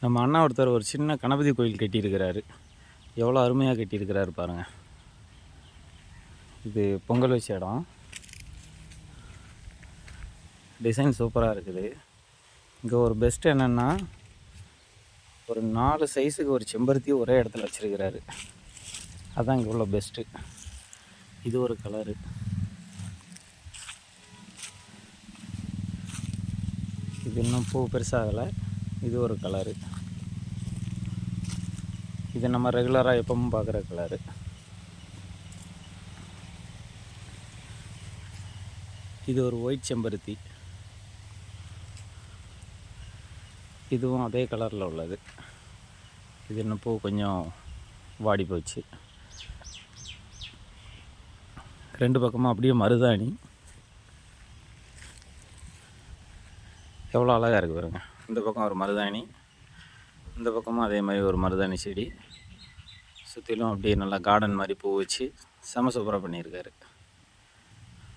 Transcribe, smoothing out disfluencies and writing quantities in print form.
நம்ம அண்ணா ஒருத்தர் ஒரு சின்ன கணபதி கோயில் கட்டியிருக்கிறாரு. எவ்வளோ அருமையாக கட்டியிருக்கிறாரு பாருங்கள். இது பொங்கல் வச்ச இடம். டிசைன் சூப்பராக இருக்குது. இங்கே ஒரு பெஸ்ட்டு என்னென்னா, ஒரு 4 சைஸுக்கு ஒரு செம்பருத்தி ஒரே இடத்துல வச்சுருக்கிறாரு. அதுதான் இங்கே உள்ள பெஸ்ட்டு. இது ஒரு கலரு. இது இன்னும் பூ பெருசாகலை. இது ஒரு கலரு. இது நம்ம ரெகுலராக எப்பவும் பார்க்குற கலரு. இது ஒரு ஒயிட் செம்பருத்தி. இதுவும் அதே கலரில் உள்ளது. இது இன்னும் பூ கொஞ்சம் வாடி போச்சு. 2 பக்கமும் அப்படியே மருதாணி. எவ்வளோ அழகாக இருக்குது பாருங்க. இந்த பக்கம் ஒரு மருதாணி, இந்த பக்கமும் அதே மாதிரி ஒரு மருதாணி செடி. சுற்றிலும் அப்படியே நல்லா கார்டன் மாதிரி பூ வச்சு செம சூப்பராக பண்ணியிருக்காரு.